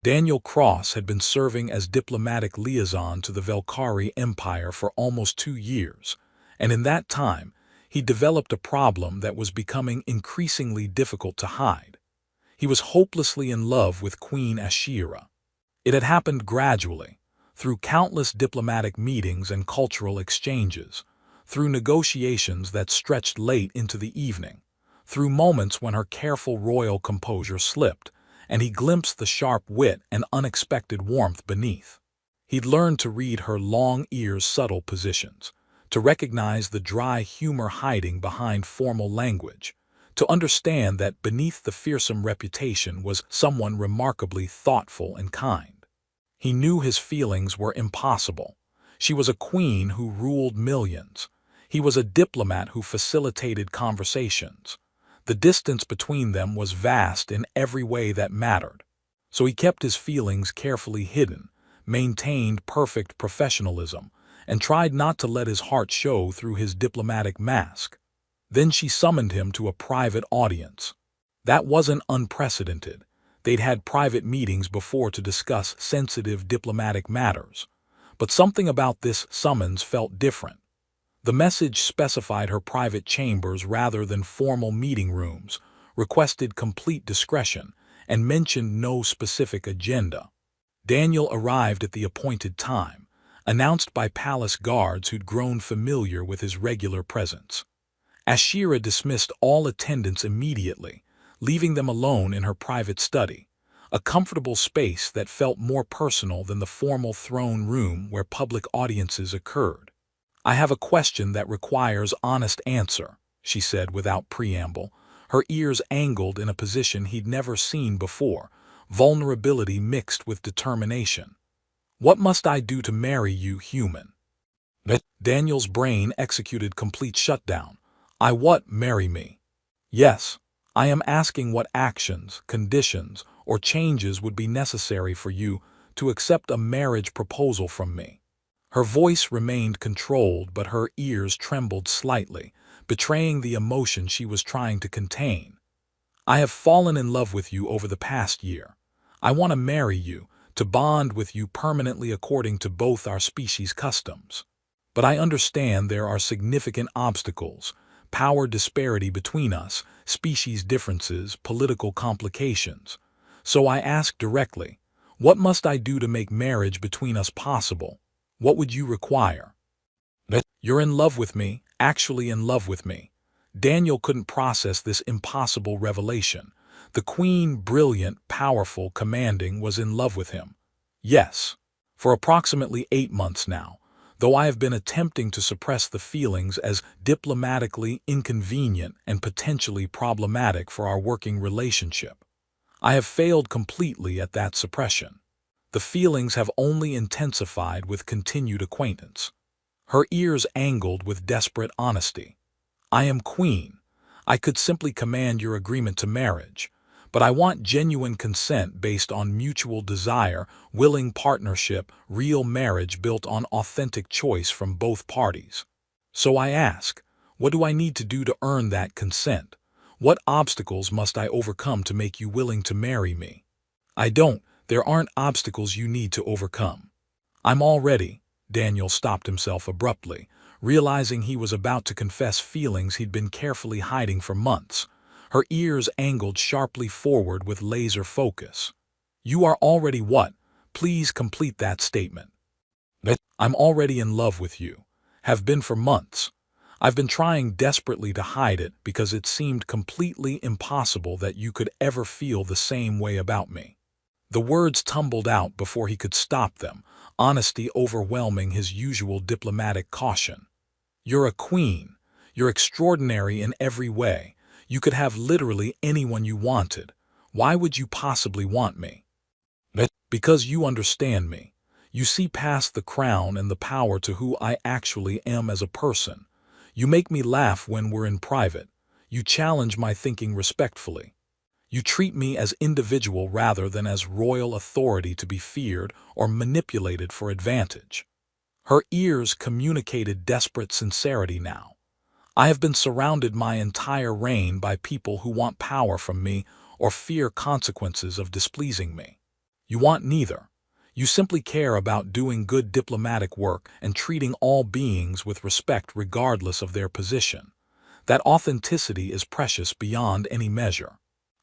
Daniel Cross had been serving as diplomatic liaison to the Velkari Empire for almost 2 years, and in that time, he developed a problem that was becoming increasingly difficult to hide. He was hopelessly in love with Queen Ashira. It had happened gradually, through countless diplomatic meetings and cultural exchanges, through negotiations that stretched late into the evening, through moments when her careful royal composure slipped, and he glimpsed the sharp wit and unexpected warmth beneath. He'd learned to read her long ears' subtle positions, to recognize the dry humor hiding behind formal language, to understand that beneath the fearsome reputation was someone remarkably thoughtful and kind. He knew his feelings were impossible. She was a queen who ruled millions. He was a diplomat who facilitated conversations. The distance between them was vast in every way that mattered. So he kept his feelings carefully hidden, maintained perfect professionalism, and tried not to let his heart show through his diplomatic mask. Then she summoned him to a private audience. That wasn't unprecedented. They'd had private meetings before to discuss sensitive diplomatic matters. But something about this summons felt different. The message specified her private chambers rather than formal meeting rooms, requested complete discretion, and mentioned no specific agenda. Daniel arrived at the appointed time, announced by palace guards who'd grown familiar with his regular presence. Ashira dismissed all attendants immediately, leaving them alone in her private study, a comfortable space that felt more personal than the formal throne room where public audiences occurred. "I have a question that requires honest answer," she said without preamble, her ears angled in a position he'd never seen before, vulnerability mixed with determination. "What must I do to marry you, human?" Daniel's brain executed complete shutdown. Marry me? Yes, I am asking what actions, conditions, or changes would be necessary for you to accept a marriage proposal from me. Her voice remained controlled, but her ears trembled slightly, betraying the emotion she was trying to contain. "I have fallen in love with you over the past year. I want to marry you, to bond with you permanently according to both our species' customs. But I understand there are significant obstacles, power disparity between us, species differences, political complications. So I ask directly, what must I do to make marriage between us possible? What would you require?" "You're in love with me, actually in love with me." Daniel couldn't process this impossible revelation. The queen, brilliant, powerful, commanding, was in love with him. "Yes. For approximately 8 months now, though I have been attempting to suppress the feelings as diplomatically inconvenient and potentially problematic for our working relationship. I have failed completely at that suppression. The feelings have only intensified with continued acquaintance." Her ears angled with desperate honesty. "I am queen. I could simply command your agreement to marriage, but I want genuine consent based on mutual desire, willing partnership, real marriage built on authentic choice from both parties. So I ask, what do I need to do to earn that consent? What obstacles must I overcome to make you willing to marry me?" There aren't obstacles you need to overcome. I'm all ready." Daniel stopped himself abruptly, realizing he was about to confess feelings he'd been carefully hiding for months. Her ears angled sharply forward with laser focus. "You are already what? Please complete that statement." "I'm already in love with you. Have been for months. I've been trying desperately to hide it because it seemed completely impossible that you could ever feel the same way about me." The words tumbled out before he could stop them, honesty overwhelming his usual diplomatic caution. "You're a queen. You're extraordinary in every way. You could have literally anyone you wanted. Why would you possibly want me?" "Because you understand me. You see past the crown and the power to who I actually am as a person. You make me laugh when we're in private. You challenge my thinking respectfully. You treat me as individual rather than as royal authority to be feared or manipulated for advantage." Her ears communicated desperate sincerity now. "I have been surrounded my entire reign by people who want power from me or fear consequences of displeasing me. You want neither. You simply care about doing good diplomatic work and treating all beings with respect regardless of their position. That authenticity is precious beyond any measure.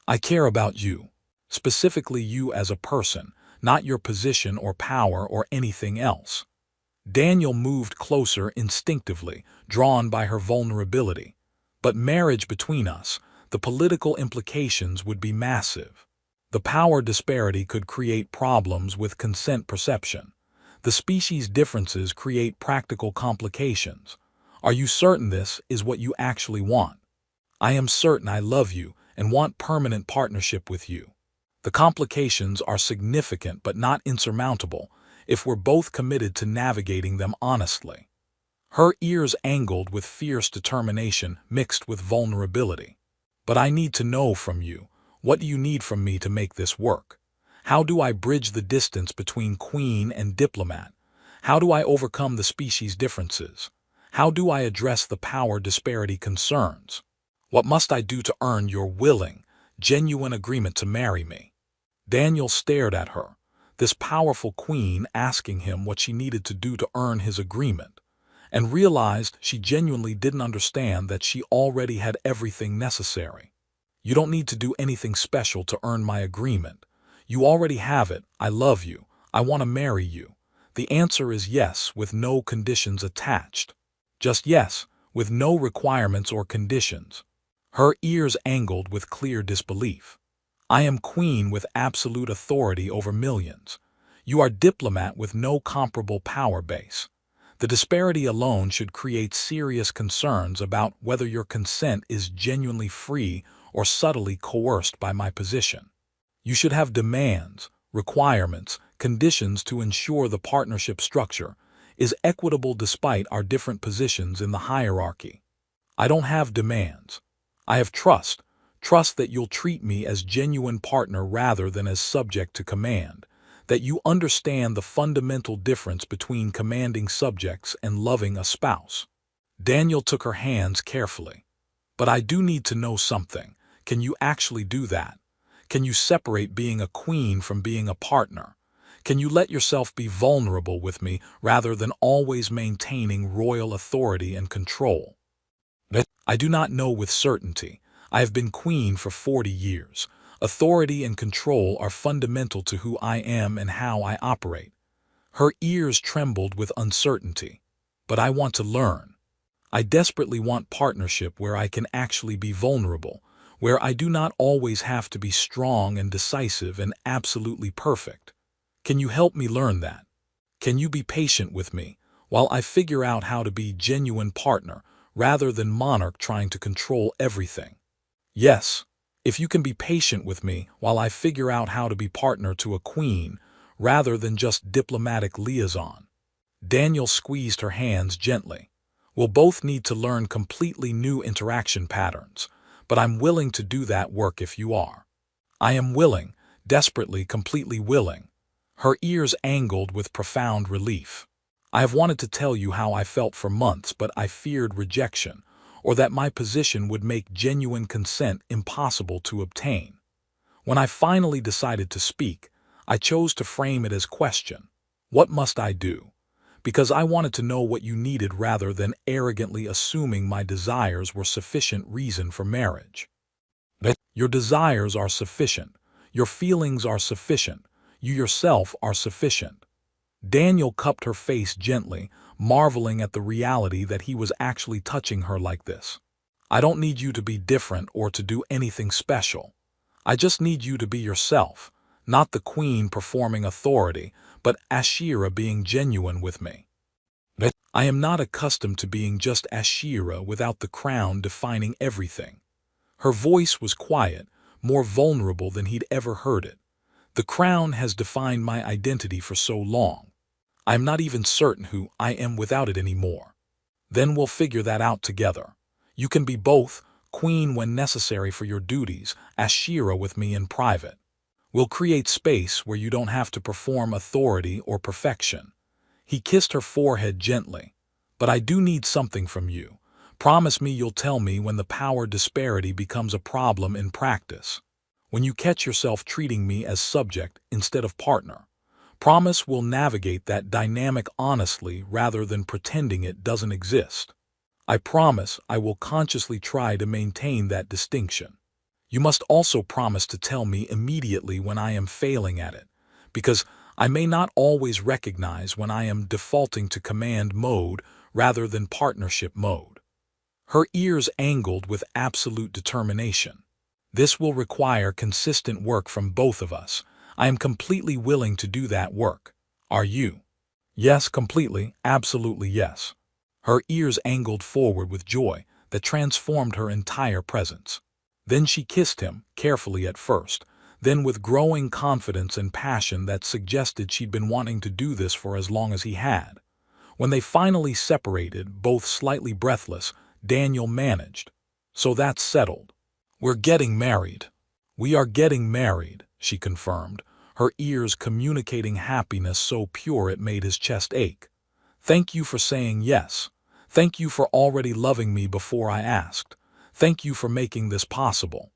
I care about you, specifically you as a person, not your position or power or anything else. Daniel moved closer instinctively, drawn by her vulnerability. But marriage between us, the political implications would be massive. The power disparity could create problems with consent perception. The species differences create practical complications. Are you certain this is what you actually want? I am certain I love you and want permanent partnership with you. The complications are significant but not insurmountable if we're both committed to navigating them honestly. Her ears angled with fierce determination mixed with vulnerability. But I need to know from you, what do you need from me to make this work? How do I bridge the distance between queen and diplomat? How do I overcome the species differences? How do I address the power disparity concerns? What must I do to earn your willing, genuine agreement to marry me? Daniel stared at her, this powerful queen asking him what she needed to do to earn his agreement, and realized she genuinely didn't understand that she already had everything necessary. You don't need to do anything special to earn my agreement. You already have it. I love you. I want to marry you. The answer is yes, with no conditions attached. Just yes, with no requirements or conditions. Her ears angled with clear disbelief. I am queen with absolute authority over millions. You are diplomat with no comparable power base. The disparity alone should create serious concerns about whether your consent is genuinely free or subtly coerced by my position. You should have demands, requirements, conditions to ensure the partnership structure is equitable despite our different positions in the hierarchy. I don't have demands. I have trust. Trust that you'll treat me as genuine partner rather than as subject to command, that you understand the fundamental difference between commanding subjects and loving a spouse. Daniel took her hands carefully. But I do need to know something. Can you actually do that? Can you separate being a queen from being a partner? Can you let yourself be vulnerable with me rather than always maintaining royal authority and control? I do not know with certainty. I have been queen for 40 years. Authority and control are fundamental to who I am and how I operate. Her ears trembled with uncertainty. But I want to learn. I desperately want partnership where I can actually be vulnerable, where I do not always have to be strong and decisive and absolutely perfect. Can you help me learn that? Can you be patient with me while I figure out how to be genuine partner rather than monarch trying to control everything? Yes, if you can be patient with me while I figure out how to be partner to a queen rather than just diplomatic liaison. Daniel squeezed her hands gently. We'll both need to learn completely new interaction patterns, but I'm willing to do that work if you are. I am willing, desperately, completely willing. Her ears angled with profound relief. I have wanted to tell you how I felt for months, but I feared rejection, or that my position would make genuine consent impossible to obtain. When I finally decided to speak, I chose to frame it as question. What must I do? Because I wanted to know what you needed rather than arrogantly assuming my desires were sufficient reason for marriage. Your desires are sufficient. Your feelings are sufficient. You yourself are sufficient. Daniel cupped her face gently, marveling at the reality that he was actually touching her like this. I don't need you to be different or to do anything special. I just need you to be yourself, not the queen performing authority, but Ashira being genuine with me. I am not accustomed to being just Ashira without the crown defining everything. Her voice was quiet, more vulnerable than he'd ever heard it. The crown has defined my identity for so long. I'm not even certain who I am without it anymore. Then we'll figure that out together. You can be both, queen when necessary for your duties, Ashira with me in private. We'll create space where you don't have to perform authority or perfection. He kissed her forehead gently. But I do need something from you. Promise me you'll tell me when the power disparity becomes a problem in practice. When you catch yourself treating me as subject instead of partner, promise we'll navigate that dynamic honestly rather than pretending it doesn't exist. I promise I will consciously try to maintain that distinction. You must also promise to tell me immediately when I am failing at it, because I may not always recognize when I am defaulting to command mode rather than partnership mode. Her ears angled with absolute determination. This will require consistent work from both of us. I am completely willing to do that work. Are you? Yes, completely, absolutely yes. Her ears angled forward with joy that transformed her entire presence. Then she kissed him, carefully at first, then with growing confidence and passion that suggested she'd been wanting to do this for as long as he had. When they finally separated, both slightly breathless, Daniel managed. So that's settled. We're getting married. We are getting married, she confirmed, her ears communicating happiness so pure it made his chest ache. Thank you for saying yes. Thank you for already loving me before I asked. Thank you for making this possible.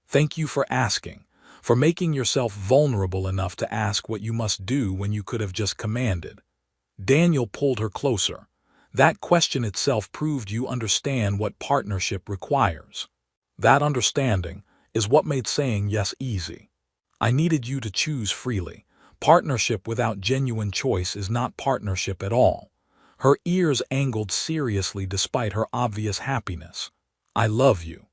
Thank you for asking, for making yourself vulnerable enough to ask what you must do when you could have just commanded. Daniel pulled her closer. That question itself proved you understand what partnership requires. That understanding is what made saying yes easy. I needed you to choose freely. Partnership without genuine choice is not partnership at all. Her ears angled seriously despite her obvious happiness. I love you.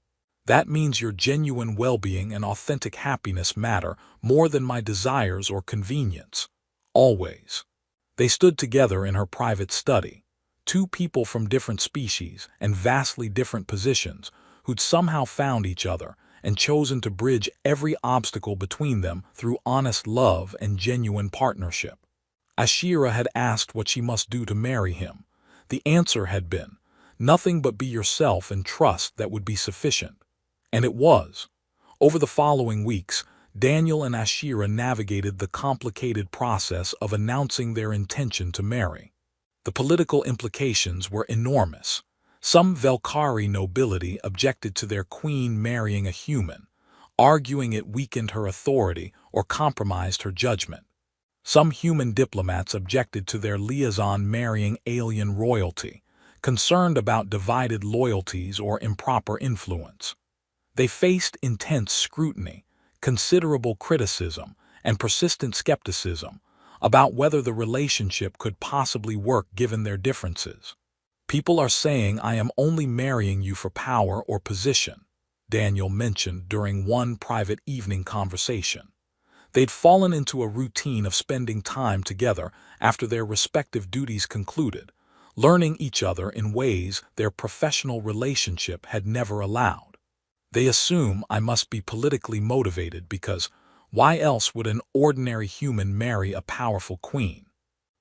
That means your genuine well-being and authentic happiness matter more than my desires or convenience. Always. They stood together in her private study, two people from different species and vastly different positions who'd somehow found each other and chosen to bridge every obstacle between them through honest love and genuine partnership. Ashira had asked what she must do to marry him. The answer had been, nothing but be yourself and trust that would be sufficient. And it was. Over the following weeks, Daniel and Ashira navigated the complicated process of announcing their intention to marry. The political implications were enormous. Some Velkhari nobility objected to their queen marrying a human, arguing it weakened her authority or compromised her judgment. Some human diplomats objected to their liaison marrying alien royalty, concerned about divided loyalties or improper influence. They faced intense scrutiny, considerable criticism, and persistent skepticism about whether the relationship could possibly work given their differences. People are saying I am only marrying you for power or position, Daniel mentioned during one private evening conversation. They'd fallen into a routine of spending time together after their respective duties concluded, learning each other in ways their professional relationship had never allowed. They assume I must be politically motivated because why else would an ordinary human marry a powerful queen?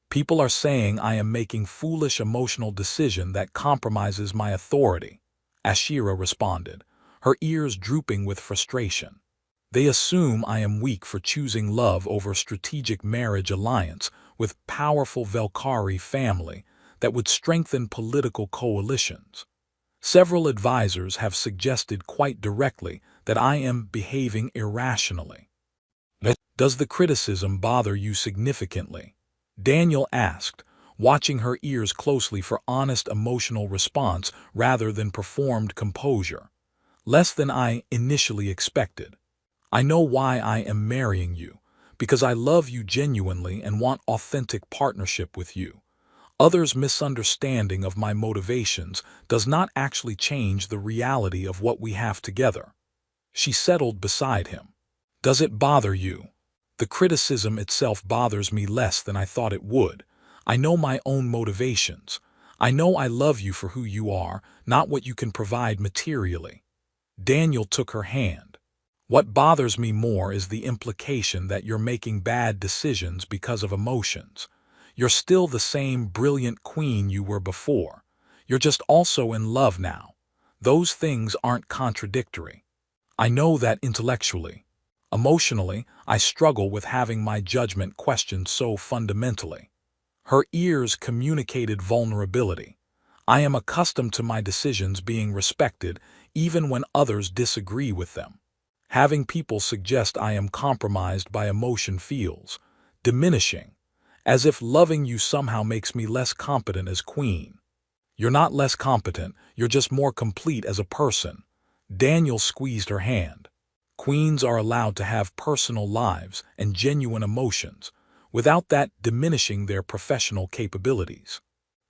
People are saying I am making foolish emotional decision that compromises my authority, Ashira responded, her ears drooping with frustration. They assume I am weak for choosing love over strategic marriage alliance with powerful Velkhari family that would strengthen political coalitions. Several advisors have suggested quite directly that I am behaving irrationally. Does the criticism bother you significantly? Daniel asked, watching her ears closely for honest emotional response rather than performed composure. Less than I initially expected. I know why I am marrying you, because I love you genuinely and want authentic partnership with you. Others' misunderstanding of my motivations does not actually change the reality of what we have together. She settled beside him. Does it bother you? The criticism itself bothers me less than I thought it would. I know my own motivations. I know I love you for who you are, not what you can provide materially. Daniel took her hand. What bothers me more is the implication that you're making bad decisions because of emotions. You're still the same brilliant queen you were before. You're just also in love now. Those things aren't contradictory. I know that intellectually. Emotionally, I struggle with having my judgment questioned so fundamentally. Her ears communicated vulnerability. I am accustomed to my decisions being respected even when others disagree with them. Having people suggest I am compromised by emotion feels diminishing, as if loving you somehow makes me less competent as queen. You're not less competent, you're just more complete as a person. Daniel squeezed her hand. Queens are allowed to have personal lives and genuine emotions, without that diminishing their professional capabilities.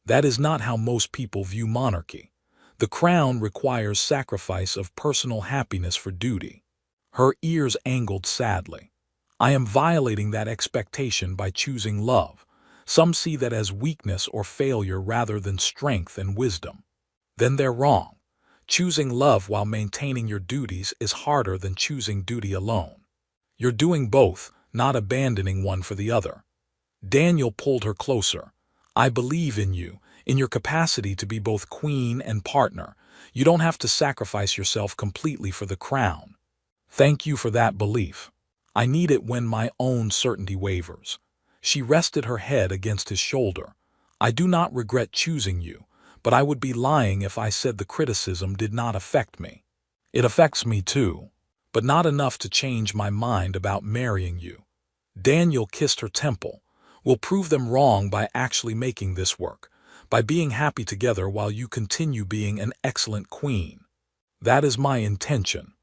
That is not how most people view monarchy. The crown requires sacrifice of personal happiness for duty. Her ears angled sadly. I am violating that expectation by choosing love. Some see that as weakness or failure rather than strength and wisdom. Then they're wrong. Choosing love while maintaining your duties is harder than choosing duty alone. You're doing both, not abandoning one for the other. Daniel pulled her closer. I believe in your capacity to be both queen and partner. You don't have to sacrifice yourself completely for the crown. Thank you for that belief. I need it when my own certainty wavers. She rested her head against his shoulder. I do not regret choosing you, but I would be lying if I said the criticism did not affect me. It affects me too, but not enough to change my mind about marrying you. Daniel kissed her temple. We'll prove them wrong by actually making this work, by being happy together while you continue being an excellent queen. That is my intention,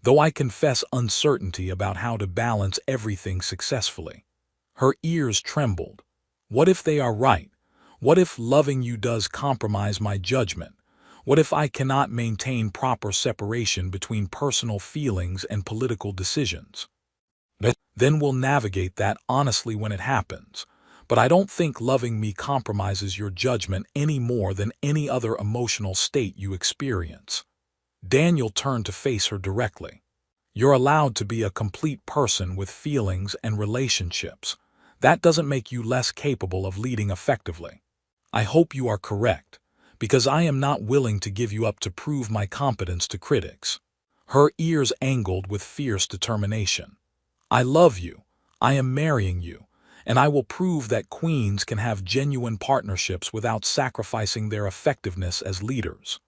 though I confess uncertainty about how to balance everything successfully. Her ears trembled. What if they are right? What if loving you does compromise my judgment? What if I cannot maintain proper separation between personal feelings and political decisions? Then we'll navigate that honestly when it happens. But I don't think loving me compromises your judgment any more than any other emotional state you experience. Daniel turned to face her directly. You're allowed to be a complete person with feelings and relationships. That doesn't make you less capable of leading effectively. I hope you are correct, because I am not willing to give you up to prove my competence to critics. Her ears angled with fierce determination. I love you, I am marrying you, and I will prove that queens can have genuine partnerships without sacrificing their effectiveness as leaders.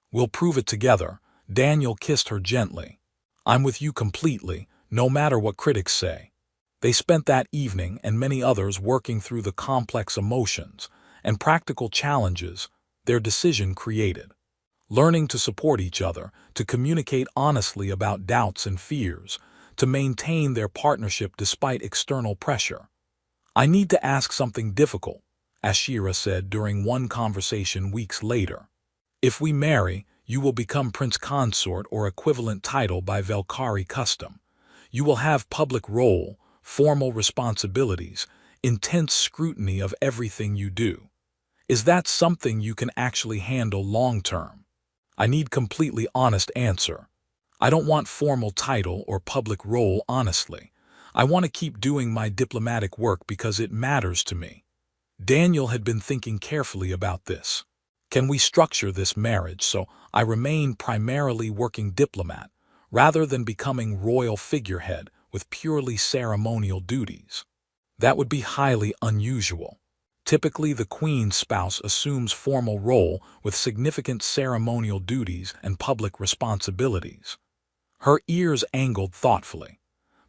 We'll prove it together. Daniel kissed her gently. I'm with you completely, no matter what critics say. They spent that evening and many others working through the complex emotions and practical challenges their decision created. Learning to support each other, to communicate honestly about doubts and fears, to maintain their partnership despite external pressure. I need to ask something difficult, Ashira said during one conversation weeks later. If we marry, you will become Prince Consort or equivalent title by Velkhari custom. You will have public role, formal responsibilities, intense scrutiny of everything you do. Is that something you can actually handle long-term? I need completely honest answer. I don't want formal title or public role honestly. I want to keep doing my diplomatic work because it matters to me. Daniel had been thinking carefully about this. Can we structure this marriage so I remain primarily working diplomat, rather than becoming royal figurehead with purely ceremonial duties? That would be highly unusual. Typically, the queen's spouse assumes formal role with significant ceremonial duties and public responsibilities. Her ears angled thoughtfully.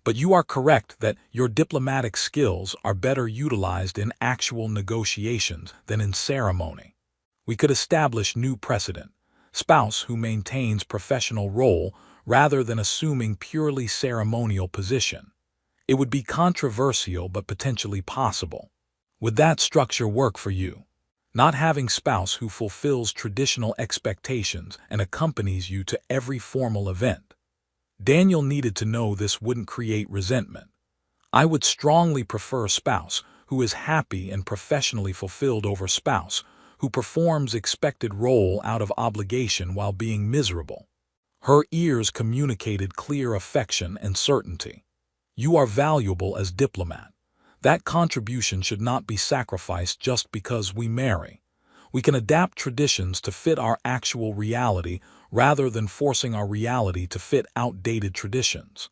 But you are correct that your diplomatic skills are better utilized in actual negotiations than in ceremony. We could establish new precedent. Spouse who maintains professional role rather than assuming purely ceremonial position. It would be controversial but potentially possible. Would that structure work for you? Not having spouse who fulfills traditional expectations and accompanies you to every formal event. Daniel needed to know this wouldn't create resentment. I would strongly prefer spouse who is happy and professionally fulfilled over spouse who performs expected role out of obligation while being miserable. Her ears communicated clear affection and certainty. You are valuable as diplomat. That contribution should not be sacrificed just because we marry. We can adapt traditions to fit our actual reality rather than forcing our reality to fit outdated traditions.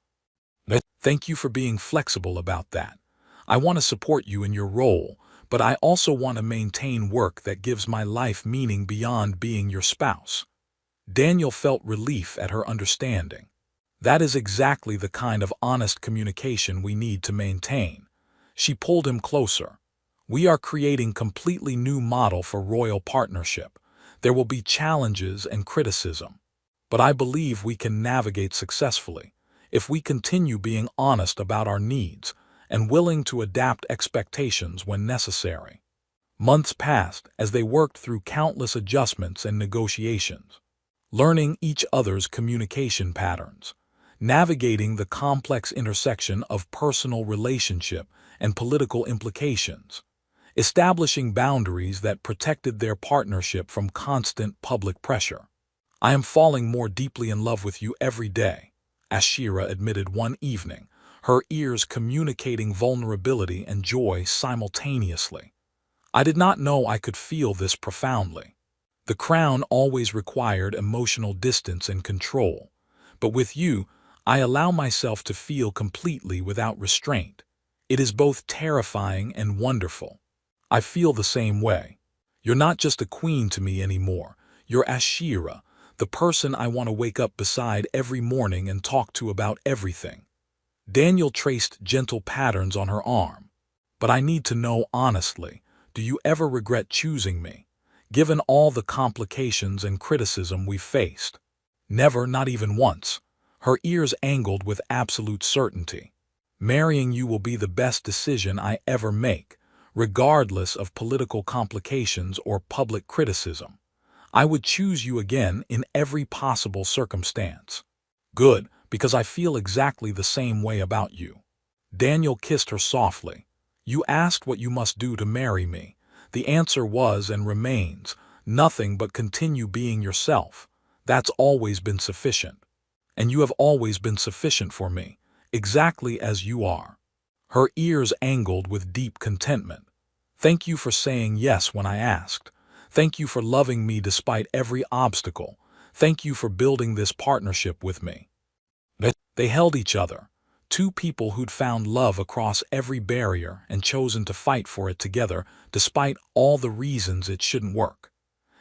Thank you for being flexible about that. I want to support you in your role, but I also want to maintain work that gives my life meaning beyond being your spouse. Daniel felt relief at her understanding. That is exactly the kind of honest communication we need to maintain. She pulled him closer. We are creating completely new model for royal partnership. There will be challenges and criticism. But I believe we can navigate successfully if we continue being honest about our needs and willing to adapt expectations when necessary. Months passed as they worked through countless adjustments and negotiations, learning each other's communication patterns, navigating the complex intersection of personal relationship and political implications, establishing boundaries that protected their partnership from constant public pressure. I am falling more deeply in love with you every day, Ashira admitted one evening, her ears communicating vulnerability and joy simultaneously. I did not know I could feel this profoundly. The crown always required emotional distance and control, but with you, I allow myself to feel completely without restraint. It is both terrifying and wonderful. I feel the same way. You're not just a queen to me anymore. You're Ashira, the person I want to wake up beside every morning and talk to about everything. Daniel traced gentle patterns on her arm. But I need to know honestly, do you ever regret choosing me, given all the complications and criticism we've faced? Never, not even once. Her ears angled with absolute certainty. Marrying you will be the best decision I ever make, regardless of political complications or public criticism. I would choose you again in every possible circumstance. Good, because I feel exactly the same way about you. Daniel kissed her softly. You asked what you must do to marry me. The answer was and remains, nothing but continue being yourself. That's always been sufficient. And you have always been sufficient for me, exactly as you are. Her ears angled with deep contentment. Thank you for saying yes when I asked. Thank you for loving me despite every obstacle. Thank you for building this partnership with me. They held each other, two people who'd found love across every barrier and chosen to fight for it together despite all the reasons it shouldn't work.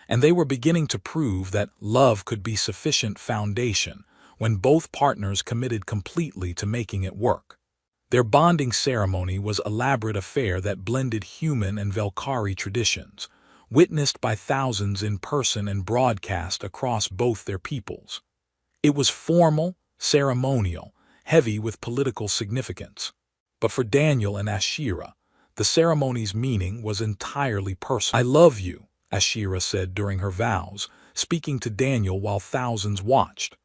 And they were beginning to prove that love could be sufficient foundation when both partners committed completely to making it work. Their bonding ceremony was an elaborate affair that blended human and Valkyrie traditions, witnessed by thousands in person and broadcast across both their peoples. It was formal, ceremonial, heavy with political significance. But for Daniel and Ashira, the ceremony's meaning was entirely personal. I love you, Ashira said during her vows, speaking to Daniel while thousands watched.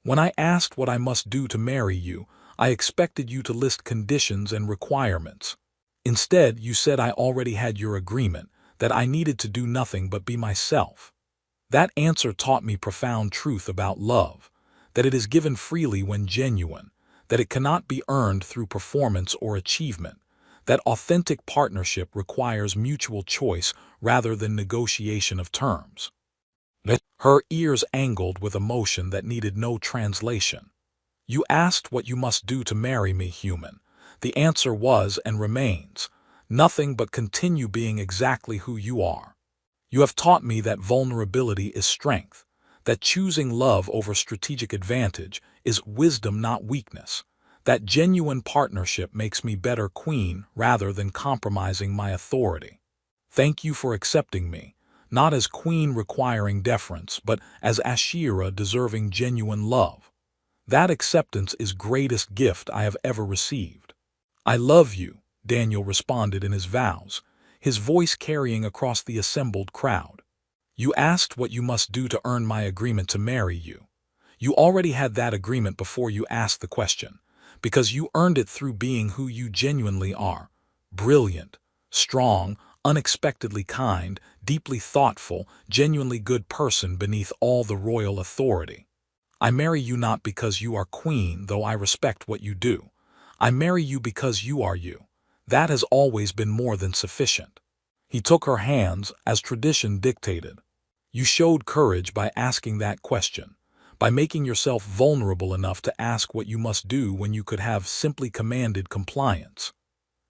When I asked what I must do to marry you, I expected you to list conditions and requirements. Instead, you said I already had your agreement, that I needed to do nothing but be myself. That answer taught me profound truth about love, that it is given freely when genuine, that it cannot be earned through performance or achievement, that authentic partnership requires mutual choice rather than negotiation of terms. Her ears angled with emotion that needed no translation. You asked what you must do to marry me, human. The answer was and remains, nothing but continue being exactly who you are. You have taught me that vulnerability is strength, that choosing love over strategic advantage is wisdom, not weakness, that genuine partnership makes me better queen rather than compromising my authority. Thank you for accepting me, not as queen requiring deference, but as Ashira deserving genuine love. That acceptance is greatest gift I have ever received. I love you, Daniel responded in his vows, his voice carrying across the assembled crowd. You asked what you must do to earn my agreement to marry you. You already had that agreement before you asked the question, because you earned it through being who you genuinely are. Brilliant, strong, unexpectedly kind, deeply thoughtful, genuinely good person beneath all the royal authority. I marry you not because you are queen, though I respect what you do. I marry you because you are you. That has always been more than sufficient. He took her hands as tradition dictated. You showed courage by asking that question, by making yourself vulnerable enough to ask what you must do when you could have simply commanded compliance.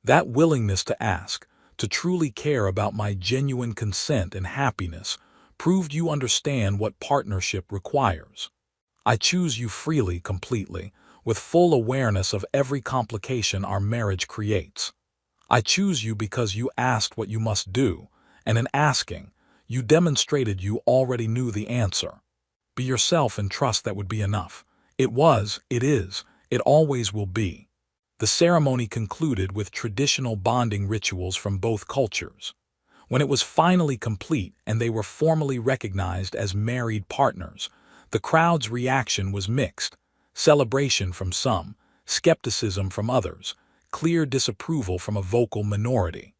That willingness to ask, to truly care about my genuine consent and happiness, proved you understand what partnership requires. I choose you freely, completely, with full awareness of every complication our marriage creates. I choose you because you asked what you must do, and in asking, you demonstrated you already knew the answer. Be yourself and trust that would be enough. It was, it is, it always will be. The ceremony concluded with traditional bonding rituals from both cultures. When it was finally complete and they were formally recognized as married partners, the crowd's reaction was mixed: celebration from some, skepticism from others, clear disapproval from a vocal minority.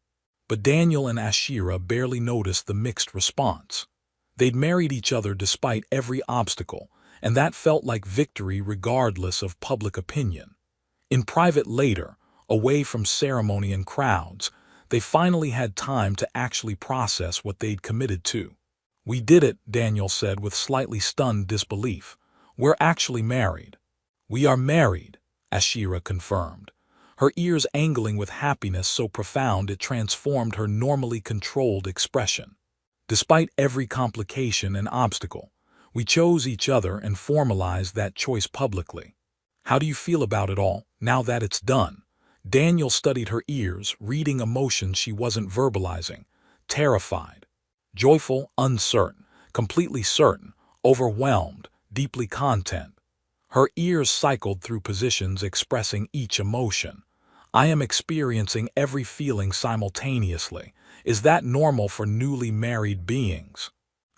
But Daniel and Ashira barely noticed the mixed response. They'd married each other despite every obstacle, and that felt like victory regardless of public opinion. In private later, away from ceremony and crowds, they finally had time to actually process what they'd committed to. "We did it," Daniel said with slightly stunned disbelief. "We're actually married." "We are married," Ashira confirmed, her ears angling with happiness so profound it transformed her normally controlled expression. "Despite every complication and obstacle, we chose each other and formalized that choice publicly. How do you feel about it all, now that it's done?" Daniel studied her ears, reading emotions she wasn't verbalizing. Terrified, joyful, uncertain, completely certain, overwhelmed, deeply content. Her ears cycled through positions expressing each emotion. "I am experiencing every feeling simultaneously. Is that normal for newly married beings?"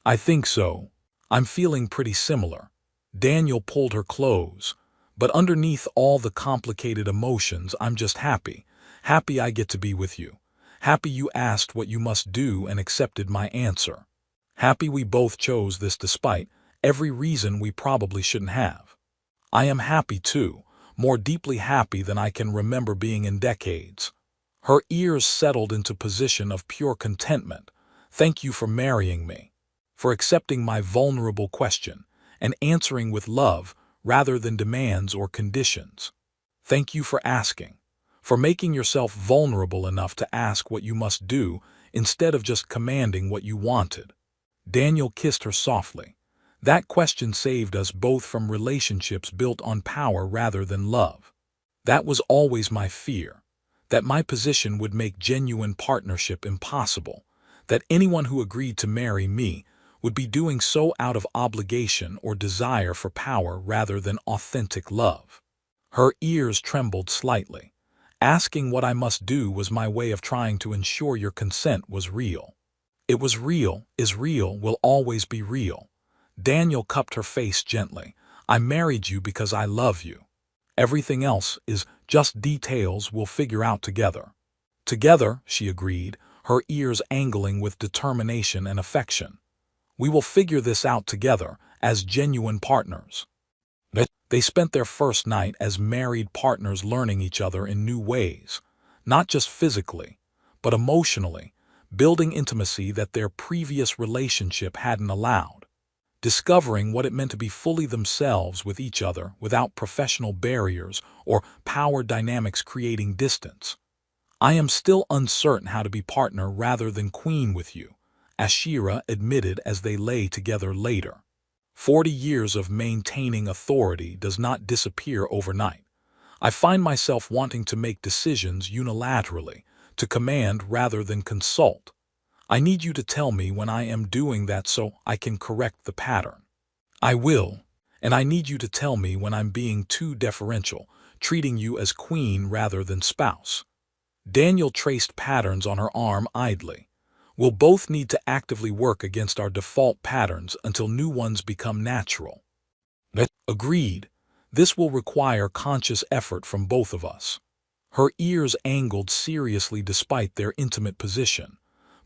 "I think so. I'm feeling pretty similar." Daniel pulled her close. "But underneath all the complicated emotions, I'm just happy. Happy I get to be with you. Happy you asked what you must do and accepted my answer. Happy we both chose this despite every reason we probably shouldn't have. I am happy too, more deeply happy than I can remember being in decades." Her ears settled into position of pure contentment. "Thank you for marrying me, for accepting my vulnerable question, and answering with love rather than demands or conditions. Thank you for asking, for making yourself vulnerable enough to ask what you must do instead of just commanding what you wanted." Daniel kissed her softly. "That question saved us both from relationships built on power rather than love. That was always my fear, that my position would make genuine partnership impossible, that anyone who agreed to marry me would be doing so out of obligation or desire for power rather than authentic love." Her ears trembled slightly. "Asking what I must do was my way of trying to ensure your consent was real." "It was real, is real, will always be real." Daniel cupped her face gently. "I married you because I love you. Everything else is just details we'll figure out together." "Together," she agreed, her ears angling with determination and affection. "We will figure this out together, as genuine partners." They spent their first night as married partners, learning each other in new ways, not just physically, but emotionally, building intimacy that their previous relationship hadn't allowed, discovering what it meant to be fully themselves with each other without professional barriers or power dynamics creating distance. "I am still uncertain how to be partner rather than queen with you," Ashira admitted as they lay together later. 40 years of maintaining authority does not disappear overnight. I find myself wanting to make decisions unilaterally, to command rather than consult. I need you to tell me when I am doing that so I can correct the pattern." "I will, and I need you to tell me when I'm being too deferential, treating you as queen rather than spouse." Daniel traced patterns on her arm idly. "We'll both need to actively work against our default patterns until new ones become natural." "Agreed. This will require conscious effort from both of us." Her ears angled seriously despite their intimate position.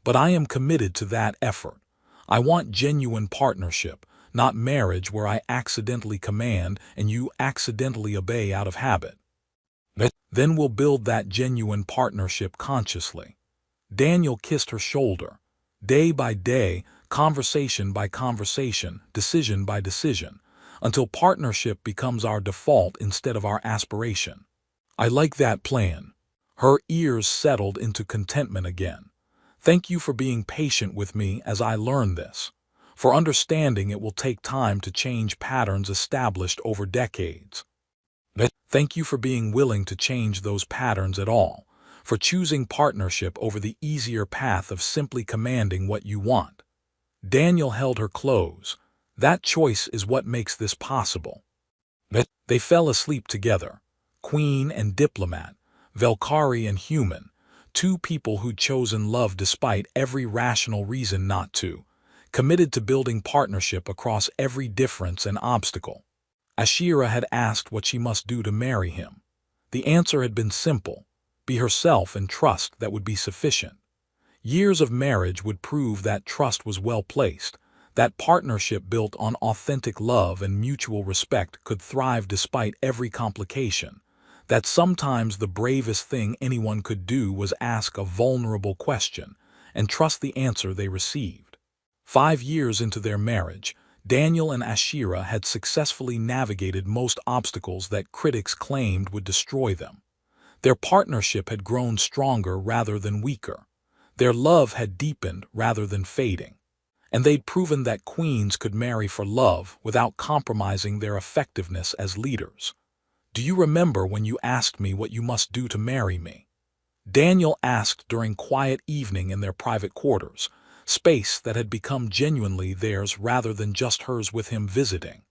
"But I am committed to that effort. I want genuine partnership, not marriage where I accidentally command and you accidentally obey out of habit. Then we'll build that genuine partnership consciously." Daniel kissed her shoulder. "Day by day, conversation by conversation, decision by decision, until partnership becomes our default instead of our aspiration." "I like that plan." Her ears settled into contentment again. "Thank you for being patient with me as I learn this. For understanding, it will take time to change patterns established over decades. But thank you for being willing to change those patterns at all, for choosing partnership over the easier path of simply commanding what you want. Daniel held her close. That choice is what makes this possible. But they fell asleep together, queen and diplomat, Valkyrie and human, two people who'd chosen love despite every rational reason not to, committed to building partnership across every difference and obstacle. Ashira had asked what she must do to marry him. The answer had been simple: be herself and trust that would be sufficient. Years of marriage would prove that trust was well placed, that partnership built on authentic love and mutual respect could thrive despite every complication, that sometimes the bravest thing anyone could do was ask a vulnerable question and trust the answer they received. 5 years into their marriage, Daniel and Ashira had successfully navigated most obstacles that critics claimed would destroy them. Their partnership had grown stronger rather than weaker. Their love had deepened rather than fading. And they'd proven that queens could marry for love without compromising their effectiveness as leaders. "Do you remember when you asked me what you must do to marry me?" Daniel asked during quiet evening in their private quarters, space that had become genuinely theirs rather than just hers with him visiting.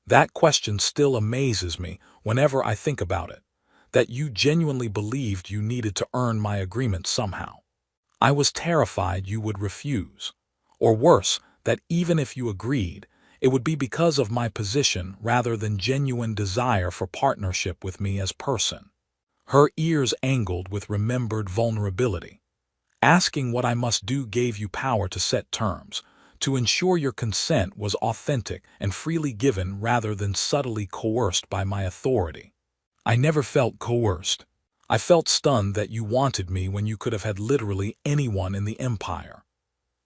That question still amazes me whenever I think about it, that you genuinely believed you needed to earn my agreement somehow. I was terrified you would refuse. Or worse, that even if you agreed, it would be because of my position rather than genuine desire for partnership with me as person. Her ears angled with remembered vulnerability. Asking what I must do gave you power to set terms, to ensure your consent was authentic and freely given rather than subtly coerced by my authority. I never felt coerced. I felt stunned that you wanted me when you could have had literally anyone in the empire.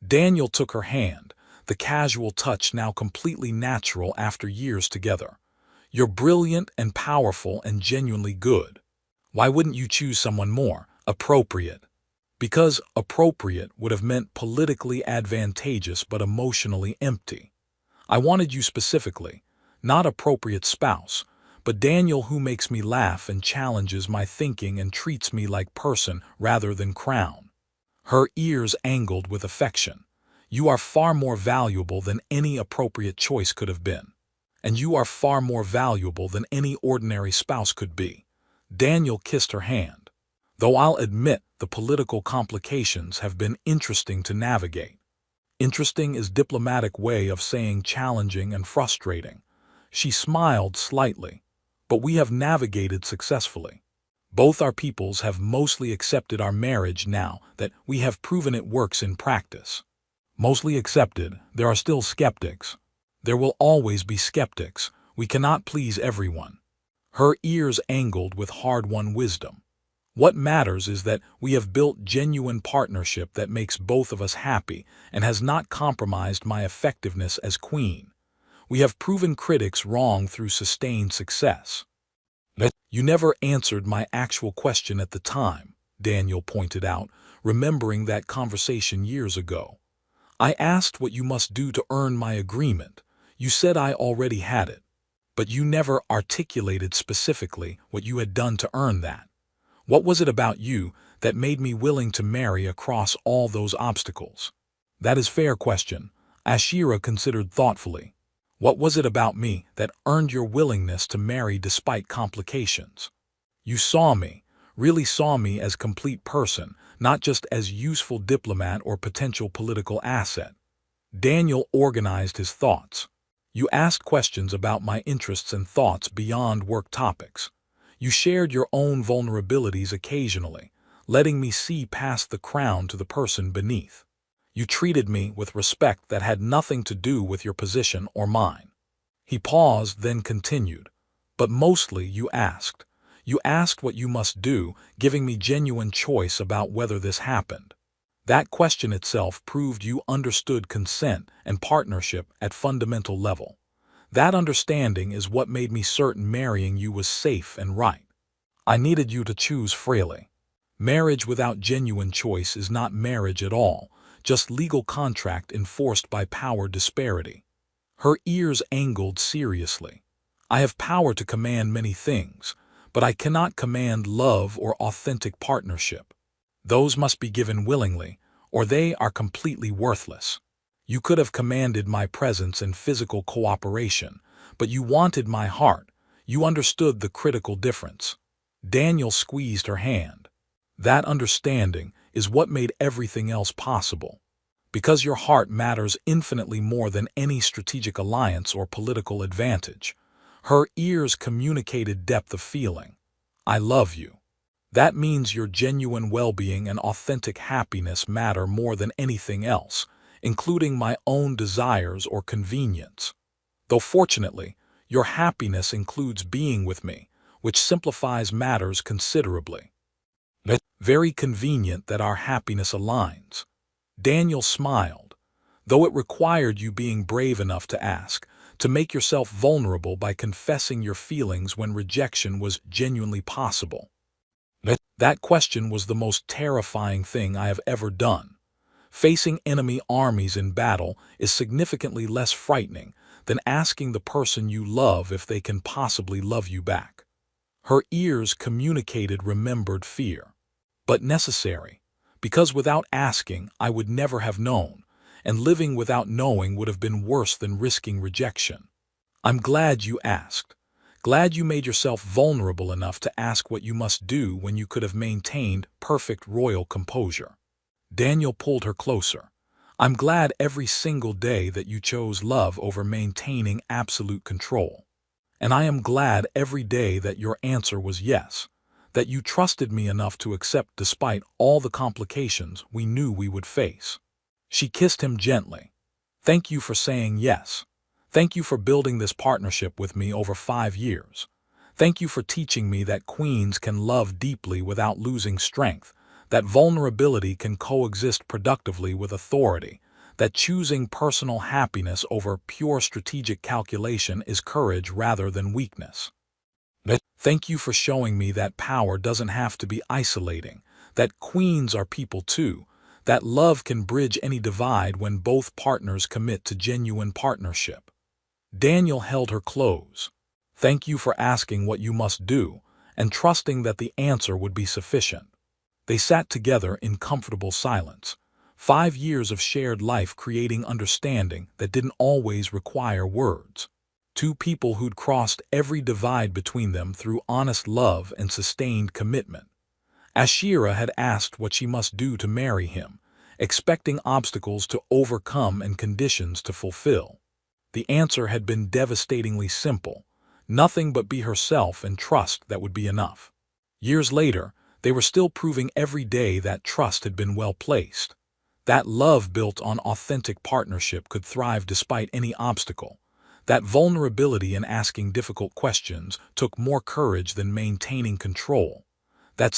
Daniel took her hand, the casual touch now completely natural after years together. You're brilliant and powerful and genuinely good. Why wouldn't you choose someone more appropriate? Because appropriate would have meant politically advantageous but emotionally empty. I wanted you specifically, not appropriate spouse, but Daniel who makes me laugh and challenges my thinking and treats me like person rather than crown. Her ears angled with affection. You are far more valuable than any appropriate choice could have been. And you are far more valuable than any ordinary spouse could be. Daniel kissed her hand. Though I'll admit the political complications have been interesting to navigate. Interesting is diplomatic way of saying challenging and frustrating. She smiled slightly. But we have navigated successfully. Both our peoples have mostly accepted our marriage now that we have proven it works in practice. Mostly accepted, there are still skeptics. There will always be skeptics. We cannot please everyone. Her ears angled with hard-won wisdom. What matters is that we have built genuine partnership that makes both of us happy and has not compromised my effectiveness as queen. We have proven critics wrong through sustained success. But you never answered my actual question at the time, Daniel pointed out, remembering that conversation years ago. I asked what you must do to earn my agreement. You said I already had it. But you never articulated specifically what you had done to earn that. What was it about you that made me willing to marry across all those obstacles? That is a fair question, Ashira considered thoughtfully. What was it about me that earned your willingness to marry despite complications? You saw me, really saw me as complete person, not just as useful diplomat or potential political asset. Daniel organized his thoughts. You asked questions about my interests and thoughts beyond work topics. You shared your own vulnerabilities occasionally, letting me see past the crown to the person beneath. You treated me with respect that had nothing to do with your position or mine. He paused, then continued. But mostly you asked. You asked what you must do, giving me genuine choice about whether this happened. That question itself proved you understood consent and partnership at fundamental level. That understanding is what made me certain marrying you was safe and right. I needed you to choose freely. Marriage without genuine choice is not marriage at all. just legal contract enforced by power disparity. Her ears angled seriously. I have power to command many things, but I cannot command love or authentic partnership. Those must be given willingly, or they are completely worthless. You could have commanded my presence and physical cooperation, but you wanted my heart. You understood the critical difference. Daniel squeezed her hand. That understanding is what made everything else possible. Because your heart matters infinitely more than any strategic alliance or political advantage. Her ears communicated depth of feeling. I love you. That means your genuine well-being and authentic happiness matter more than anything else, including my own desires or convenience. Though fortunately, your happiness includes being with me, which simplifies matters considerably. It's very convenient that our happiness aligns. Daniel smiled, though it required you being brave enough to ask, to make yourself vulnerable by confessing your feelings when rejection was genuinely possible. That question was the most terrifying thing I have ever done. Facing enemy armies in battle is significantly less frightening than asking the person you love if they can possibly love you back. Her ears communicated remembered fear. But necessary, because without asking I would never have known, and living without knowing would have been worse than risking rejection. I'm glad you asked. Glad you made yourself vulnerable enough to ask what you must do when you could have maintained perfect royal composure. Daniel pulled her closer. I'm glad every single day that you chose love over maintaining absolute control. And I am glad every day that your answer was yes, that you trusted me enough to accept despite all the complications we knew we would face. She kissed him gently. Thank you for saying yes. Thank you for building this partnership with me over 5 years. Thank you for teaching me that queens can love deeply without losing strength, that vulnerability can coexist productively with authority, that choosing personal happiness over pure strategic calculation is courage rather than weakness. Thank you for showing me that power doesn't have to be isolating, that queens are people too, that love can bridge any divide when both partners commit to genuine partnership. Daniel held her close. Thank you for asking what you must do and trusting that the answer would be sufficient. They sat together in comfortable silence. 5 years of shared life creating understanding that didn't always require words. 2 people who'd crossed every divide between them through honest love and sustained commitment. Ashira had asked what she must do to marry him, expecting obstacles to overcome and conditions to fulfill. The answer had been devastatingly simple. Nothing but be herself and trust that would be enough. Years later, they were still proving every day that trust had been well placed. That love built on authentic partnership could thrive despite any obstacle. That vulnerability in asking difficult questions took more courage than maintaining control.